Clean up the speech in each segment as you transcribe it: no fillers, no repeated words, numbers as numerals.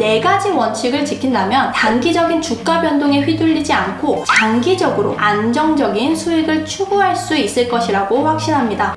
4가지 원칙을 지킨다면 단기적인 주가 변동에 휘둘리지 않고 장기적으로 안정적인 수익을 추구할 수 있을 것이라고 확신합니다.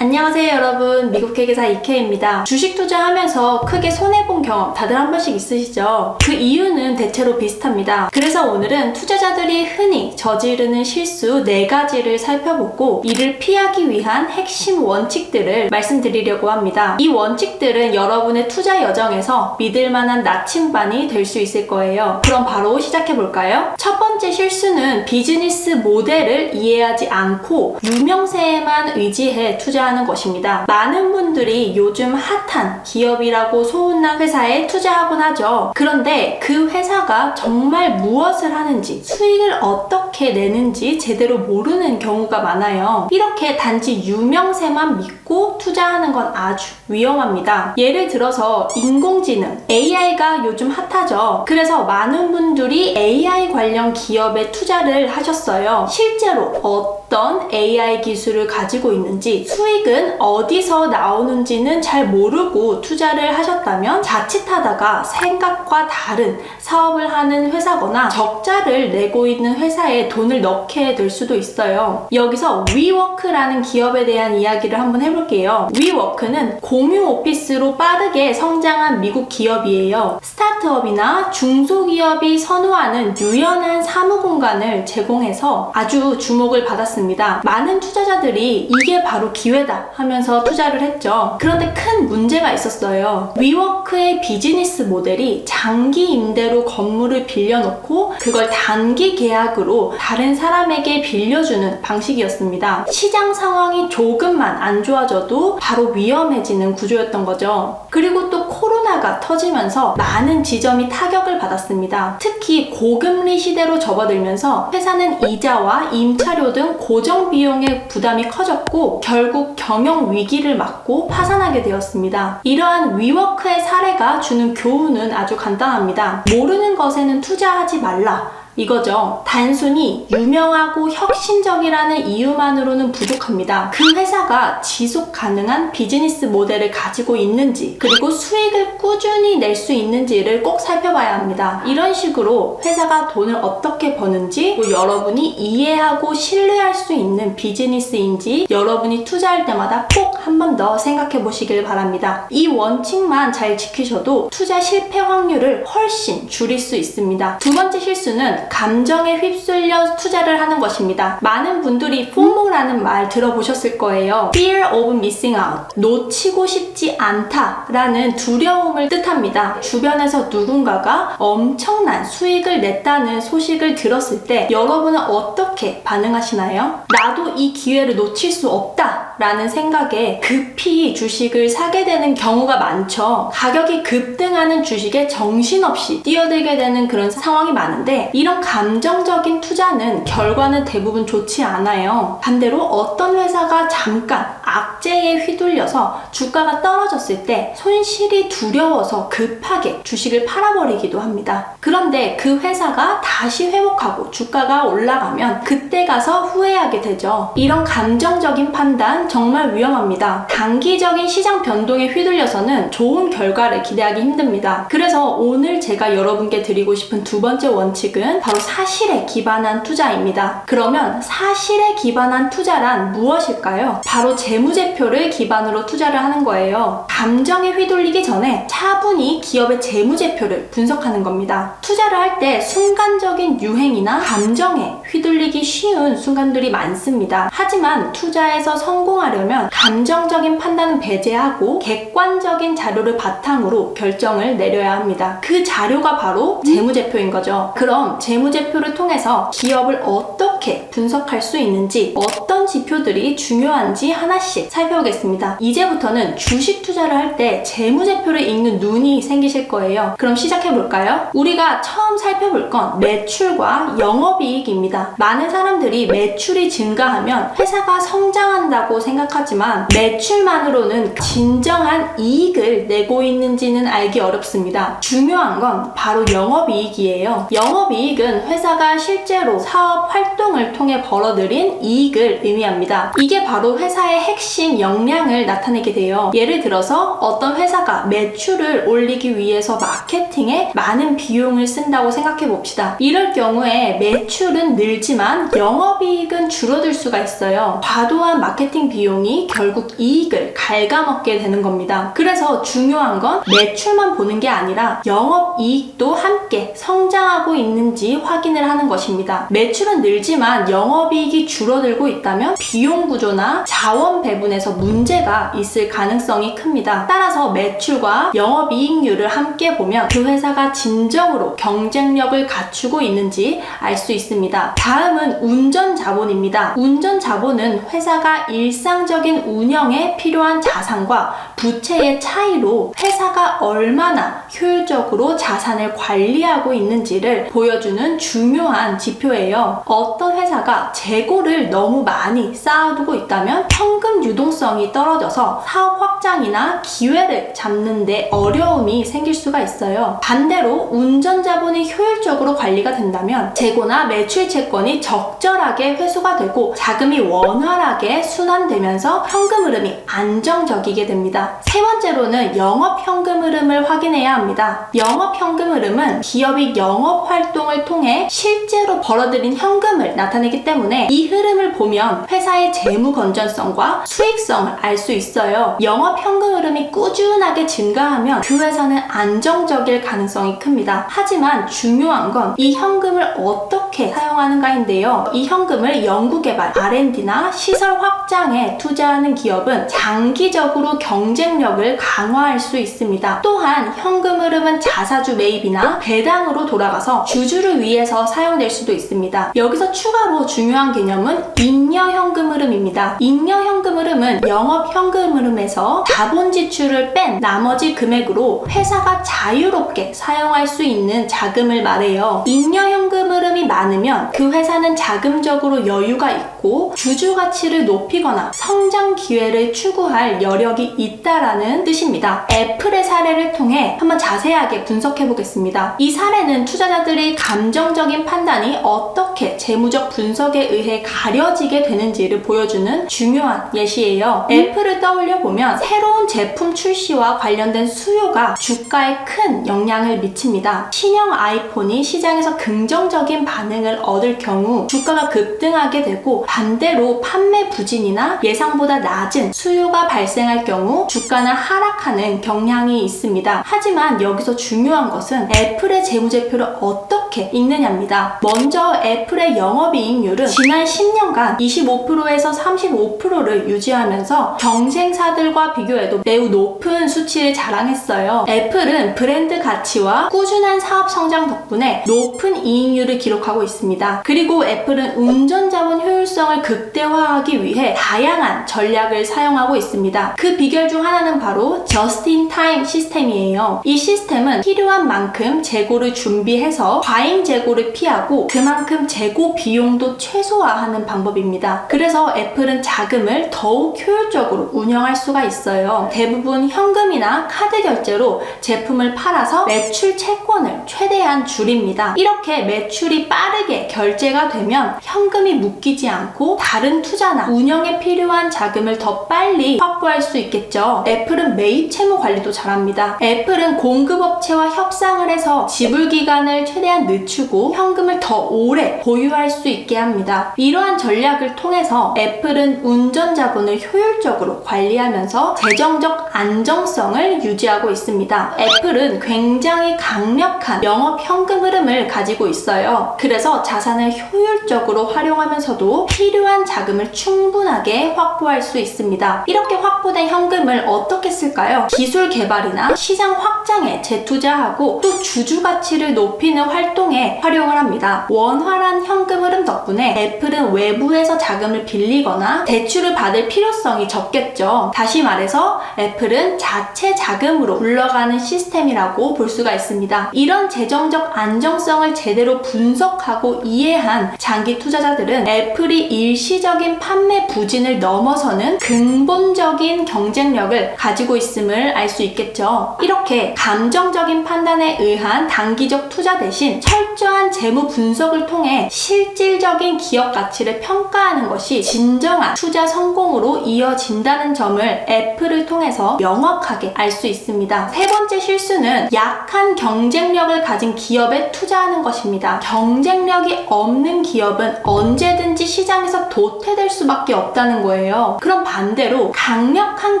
안녕하세요 여러분, 미국 회계사 이케이입니다. 주식 투자하면서 크게 손해본 경험 다들 한 번씩 있으시죠? 그 이유는 대체로 비슷합니다. 그래서 오늘은 투자자들이 흔히 저지르는 실수 4가지를 살펴보고 이를 피하기 위한 핵심 원칙들을 말씀드리려고 합니다. 이 원칙들은 여러분의 투자 여정에서 믿을만한 나침반이 될 수 있을 거예요. 그럼 바로 시작해볼까요? 첫 번째 실수는 비즈니스 모델을 이해하지 않고 유명세에만 의지해 투자하는 것입니다. 많은 분들이 요즘 핫한 기업이라고 소문난 회사에 투자하곤 하죠. 그런데 그 회사가 정말 무엇을 하는지, 수익을 어떻게 내는지 제대로 모르는 경우가 많아요. 이렇게 단지 유명세만 믿고 투자하는 건 아주 위험합니다. 예를 들어서 인공지능, AI가 요즘 핫하죠. 그래서 많은 분들이 AI 관련 기업에 투자를 하셨어요. 실제로 어떤 AI 기술을 가지고 있는지, 수익은 어디서 나오는지는 잘 모르고 투자를 하셨다면 자칫하다가 생각과 다른 사업을 하는 회사거나 적자를 내고 있는 회사에 돈을 넣게 될 수도 있어요. 여기서 위워크라는 기업에 대한 이야기를 한번 해볼게요. 위워크는 공유 오피스로 빠르게 성장한 미국 기업이에요. 스타트업이나 중소기업이 선호하는 유연한 사무 공간을 제공해서 아주 주목을 받았습니다. 많은 투자자들이 이게 바로 기회다 하면서 투자를 했죠. 그런데 큰 문제가 있었어요. 위워크의 비즈니스 모델이 장기 임대로 건물을 빌려놓고 그걸 단기 계약으로 다른 사람에게 빌려주는 방식이었습니다. 시장 상황이 조금만 안 좋아져도 바로 위험해지는 구조였던 거죠. 그리고 또 코로나가 터지면서 많은 지점이 타격을 받았습니다. 특히 고금리 시대로 접어들면서 회사는 이자와 임차료 등 고정 비용의 부담이 커졌고 결국 경영 위기를 맞고 파산하게 되었습니다. 이러한 위워크의 사례가 주는 교훈은 아주 간단합니다. 모르는 것에는 투자하지 말라. 이거죠. 단순히 유명하고 혁신적이라는 이유만으로는 부족합니다. 그 회사가 지속 가능한 비즈니스 모델을 가지고 있는지, 그리고 수익을 꾸준히 낼 수 있는지를 꼭 살펴봐야 합니다. 이런 식으로 회사가 돈을 어떻게 버는지, 여러분이 이해하고 신뢰할 수 있는 비즈니스인지 여러분이 투자할 때마다 꼭 한 번 더 생각해 보시길 바랍니다. 이 원칙만 잘 지키셔도 투자 실패 확률을 훨씬 줄일 수 있습니다. 두 번째 실수는 감정에 휩쓸려 투자를 하는 것입니다. 많은 분들이 FOMO라는 말 들어보셨을 거예요. Fear of missing out. 놓치고 싶지 않다라는 두려움을 뜻합니다. 주변에서 누군가가 엄청난 수익을 냈다는 소식을 들었을 때 여러분은 어떻게 반응하시나요? 나도 이 기회를 놓칠 수 없다 라는 생각에 급히 주식을 사게 되는 경우가 많죠. 가격이 급등하는 주식에 정신없이 뛰어들게 되는 그런 상황이 많은데, 이런 감정적인 투자는 결과는 대부분 좋지 않아요. 반대로 어떤 회사가 잠깐 악재에 휘둘려서 주가가 떨어졌을 때 손실이 두려워서 급하게 주식을 팔아버리기도 합니다. 그런데 그 회사가 다시 회복하고 주가가 올라가면 그때 가서 후회하게 되죠. 이런 감정적인 판단 정말 위험합니다. 단기적인 시장 변동에 휘둘려서는 좋은 결과를 기대하기 힘듭니다. 그래서 오늘 제가 여러분께 드리고 싶은 두 번째 원칙은 바로 사실에 기반한 투자입니다. 그러면 사실에 기반한 투자란 무엇일까요? 바로 재무제표를 기반으로 투자를 하는 거예요. 감정에 휘둘리기 전에 차분히 기업의 재무제표를 분석하는 겁니다. 투자를 할 때 순간적인 유행이나 감정에 휘둘리기 쉬운 순간들이 많습니다. 하지만 투자에서 성공하려면 감정적인 판단은 배제하고 객관적인 자료를 바탕으로 결정을 내려야 합니다. 그 자료가 바로 재무제표인 거죠. 그럼 재무제표를 통해서 기업을 어떻게 분석할 수 있는지, 어떤 지표들이 중요한지 하나씩 살펴보겠습니다. 이제부터는 주식 투자를 할 때 재무제표를 읽는 눈이 생기실 거예요. 그럼 시작해볼까요? 우리가 처음 살펴볼 건 매출과 영업이익입니다. 많은 사람들이 매출이 증가하면 회사가 성장한다고 생각하지만 매출만으로는 진정한 이익을 내고 있는지는 알기 어렵습니다. 중요한 건 바로 영업이익이에요. 영업이익은 회사가 실제로 사업 활동 활동을 통해 벌어들인 이익을 의미합니다. 이게 바로 회사의 핵심 역량을 나타내게 돼요. 예를 들어서 어떤 회사가 매출을 올리기 위해서 마케팅에 많은 비용을 쓴다고 생각해 봅시다. 이럴 경우에 매출은 늘지만 영업이익은 줄어들 수가 있어요. 과도한 마케팅 비용이 결국 이익을 갉아먹게 되는 겁니다. 그래서 중요한 건 매출만 보는 게 아니라 영업이익도 함께 성장하고 있는지 확인을 하는 것입니다. 매출은 늘지만 영업이익이 줄어들고 있다면 비용 구조나 자원 배분에서 문제가 있을 가능성이 큽니다. 따라서 매출과 영업이익률을 함께 보면 그 회사가 진정으로 경쟁력을 갖추고 있는지 알 수 있습니다. 다음은 운전자본입니다. 운전자본은 회사가 일상적인 운영에 필요한 자산과 부채의 차이로 회사가 얼마나 효율적으로 자산을 관리하고 있는지를 보여주는 중요한 지표예요. 어떤 회사가 재고를 너무 많이 쌓아두고 있다면 현금 유동성이 떨어져서 사업 확장이나 기회를 잡는 데 어려움이 생길 수가 있어요. 반대로 운전자본이 효율적으로 관리가 된다면 재고나 매출 채권이 적절하게 회수가 되고 자금이 원활하게 순환되면서 현금 흐름이 안정적이게 됩니다. 세 번째로는 영업 현금 흐름을 확인해야 합니다. 영업 현금 흐름은 기업이 영업 활동을 통해 실제로 벌어들인 현금을 나타내기 때문에 이 흐름을 보면 회사의 재무 건전성과 수익성을 알 수 있어요. 영업 현금 흐름이 꾸준하게 증가하면 그 회사는 안정적일 가능성이 큽니다. 하지만 중요한 건 이 현금을 어떻게 사용하는가인데요. 이 현금을 연구개발, R&D나 시설 확장에 투자하는 기업은 장기적으로 경쟁력을 강화할 수 있습니다. 또한 현금 흐름은 자사주 매입이나 배당으로 돌아가서 주주를 위해서 사용될 수도 있습니다. 여기서 추가로 중요한 개념은 잉여 현금 흐름입니다. 잉여 현금 흐름은 영업 현금 흐름에서 자본 지출을 뺀 나머지 금액으로 회사가 자유롭게 사용할 수 있는 자금을 말해요. 잉여 현금 흐름이 많으면 그 회사는 자금적으로 여유가 있고 주주 가치를 높이거나 성장 기회를 추구할 여력이 있다라는 뜻입니다. 애플의 사례를 통해 한번 자세하게 분석해 보겠습니다. 이 사례는 투자자들의 감정적인 판단이 어떻게 재무적 분석에 의해 가려지게 되는지를 보여주는 중요한 예시예요. 애플을 떠올려 보면 새로운 제품 출시와 관련된 수요가 주가에 큰 영향을 미칩니다. 신형 아이폰이 시장에서 긍정적인 반응을 얻을 경우 주가가 급등하게 되고 반대로 판매 부진이나 예상보다 낮은 수요가 발생할 경우 주가는 하락하는 경향이 있습니다. 하지만 여기서 중요한 것은 애플의 재무제표를 어떻게 읽느냐입니다. 먼저 애플의 영업이익률은 지난 10년간 25%에서 35%를 유지하면서 경쟁사들과 비교해도 매우 높은 수치를 자랑했어요. 애플은 브랜드 가치와 꾸준한 사업 성장 덕분에 높은 이익률을 기록하고 있습니다. 그리고 애플은 운전자본 효율성을 극대화하기 위해 다양한 전략을 사용하고 있습니다. 그 비결 중 하나는 바로 저스트-인-타임 시스템이에요. 이 시스템은 필요한 만큼 재고를 준비해서 과잉 재고를 피하고 그만큼 재고 비용도 최소화하는 방법입니다. 그래서 애플은 자금을 더욱 효율적으로 운영할 수가 있어요. 대부분 현금이나 카드 결제로 제품을 팔아서 매출 채권을 최대한 줄입니다. 이렇게 매출이 빠르게 결제가 되면 현금이 묶이지 않고 다른 투자나 운영에 필요한 자금을 더 빨리 확보할 수 있겠죠. 애플은 매입 채무 관리도 잘합니다. 애플은 공급업체와 협상을 해서 지불 기간을 최대한 늦추고 현금을 더 오래 보유할 수 있게 합니다. 이러한 전략을 통해서 애플은 운전 자본을 효율적으로 관리하면서 재정적 안정성을 유지하고 있습니다. 애플은 굉장히 강력한 영업 현금 흐름을 가지고 있어요. 그래서 자산을 효율적으로 활용하면서도 필요한 자금을 충분하게 확보할 수 있습니다. 이렇게 확보된 현금을 어떻게 쓸까요? 기술 개발이나 시장 확장에 재투자하고 또 주주 가치를 높이는 활동에 활용을 합니다. 원활한 현금 흐름 덕분에 애플은 외부에서 자금을 빌리거나 대출을 받을 필요성이 적겠죠. 다시 말해서 애플은 자체 자금으로 굴러가는 시스템이라고 볼 수가 있습니다. 이런 재정적 안정성을 제대로 분석하고 이해한 장기 투자자들은 애플이 일시적인 판매 부진을 넘어서는 근본적인 경쟁력을 가지고 있음을 알 수 있겠죠. 이렇게 감정적인 판단에 의한 단기적 투자 대신 철저한 재무 분석을 통해 실제 실질적인 기업 가치를 평가하는 것이 진정한 투자 성공으로 이어진다는 점을 F를 통해서 명확하게 알 수 있습니다. 세 번째 실수는 약한 경쟁력을 가진 기업에 투자하는 것입니다. 경쟁력이 없는 기업은 언제든지 시장에서 도태될 수밖에 없다는 거예요. 그럼 반대로 강력한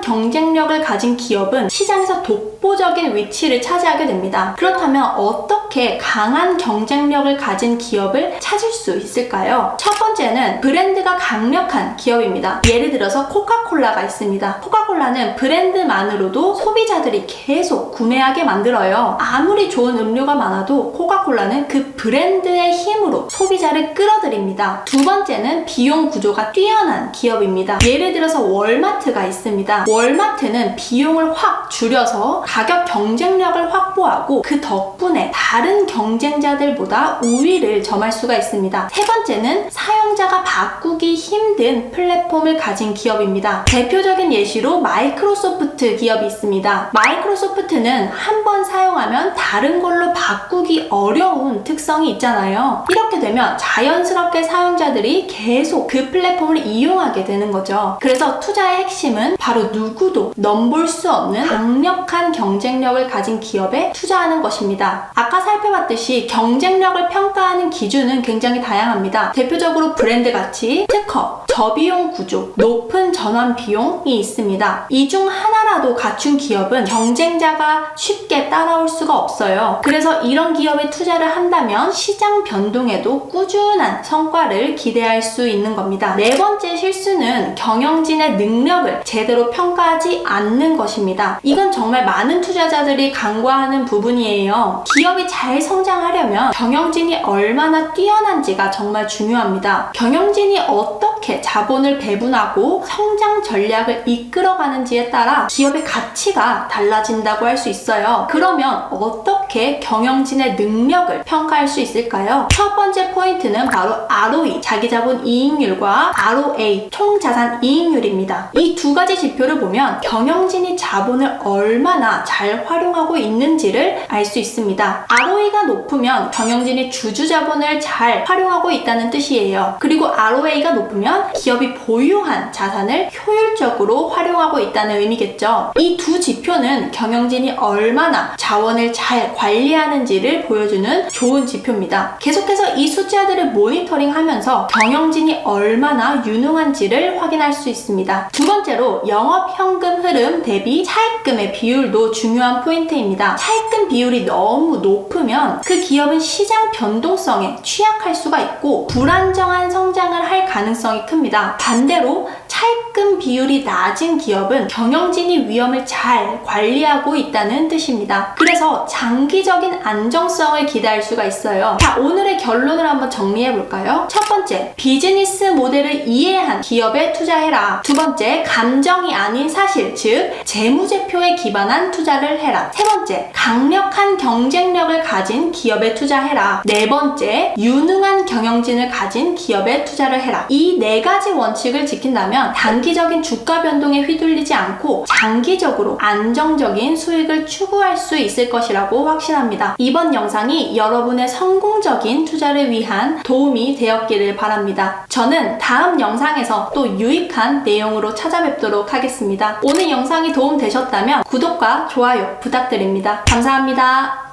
경쟁력을 가진 기업은 시장에서 독보적인 위치를 차지하게 됩니다. 그렇다면 어떻게 강한 경쟁력을 가진 기업을 찾을 수 있을까요? 첫 번째는 브랜드가 강력한 기업입니다. 예를 들어서 코카콜라가 있습니다. 코카콜라는 브랜드만으로도 소비자들이 계속 구매하게 만들어요. 아무리 좋은 음료가 많아도 코카콜라는 그 브랜드의 힘으로 소비자를 끌어들입니다. 두 번째는 비용 구조가 뛰어난 기업입니다. 예를 들어서 월마트가 있습니다. 월마트는 비용을 확 줄여서 가격 경쟁력을 확보하고 그 덕분에 다른 경쟁자들보다 우위를 점할 수가 있습니다. 세 번째는 사용자가 바꾸기 힘든 플랫폼을 가진 기업입니다. 대표적인 예시로 마이크로소프트 기업이 있습니다. 마이크로소프트는 한 번 사용하면 다른 걸로 바꾸기 어려운 특성이 있잖아요. 이렇게 되면 자연스럽게 사용자들이 계속 그 플랫폼을 이용하게 되는 거죠. 그래서 투자의 핵심은 바로 누구도 넘볼 수 없는 강력한 경쟁력을 가진 기업에 투자하는 것입니다. 아까 살펴봤듯이 경쟁력을 평가하는 기준은 굉장히 다양합니다. 대표적으로 브랜드 가치, 특허, 저비용 구조, 높은 전환 비용이 있습니다. 이 중 하나라도 갖춘 기업은 경쟁자가 쉽게 따라올 수가 없어요. 그래서 이런 기업에 투자를 한다면 시장 변동에도 꾸준한 성과를 기대할 수 있는 겁니다. 네 번째 실수는 경영진의 능력을 제대로 평가하지 않는 것입니다. 이건 정말 많은 투자자들이 간과하는 부분이에요. 기업이 잘 성장하려면 경영진이 얼마나 뛰어난지가 정말 중요합니다. 경영진이 어떻게 자본을 배분하고 성장 전략을 이끌어가는지에 따라 기업의 가치가 달라진다고 할 수 있어요. 그러면 어떻게 경영진의 능력을 평가할 수 있을까요? 첫 번째 포인트는 바로 ROE, 자기자본 이익률과 ROA, 총자산 이익률입니다. 이 두 가지 지표를 보면 경영진이 자본을 얼마나 잘 활용하고 있는지를 알 수 있습니다. ROE가 높으면 경영진이 주주자본을 잘 활용하고 있다는 뜻이에요. 그리고 ROA가 높으면 기업이 보유한 자산을 효율적으로 활용하고 있다는 의미겠죠. 이 두 지표는 경영진이 얼마나 자원을 잘 관리하는지를 보여주는 좋은 지표입니다. 계속해서 이 숫자들을 모니터링하면서 경영진이 얼마나 유능한지를 확인할 수 있습니다. 두 번째로 영업현금 흐름 대비 차입금의 비율도 중요한 포인트입니다. 차입금 비율이 너무 높으면 그 기업은 시장 변동성에 취약할 수가 있고 불안정한 성장을 할 가능성이 큽니다. 반대로 차입금 비율이 낮은 기업은 경영진이 위험을 잘 관리하고 있다는 뜻입니다. 그래서 장기적인 안정성을 기대할 수가 있어요. 자, 오늘의 결론을 한번 정리해 볼까요? 첫 번째, 비즈니스 모델을 이해한 기업에 투자해라. 두 번째, 감정이 아닌 사실, 즉 재무제표에 기반한 투자를 해라. 세 번째, 강력한 경쟁력을 가진 기업에 투자해라. 네 번째, 유능한 경영진을 가진 기업에 투자를 해라. 이 네 가지 원칙을 지킨다면 단기적인 주가 변동에 휘둘리지 않고 장기적으로 안정적인 수익을 추구할 수 있을 것이라고 확신합니다. 이번 영상이 여러분의 성공적인 투자를 위한 도움이 되었기를 바랍니다. 저는 다음 영상에서 또 유익한 내용으로 찾아뵙도록 하겠습니다. 오늘 영상이 도움되셨다면 구독과 좋아요 부탁드립니다. 감사합니다.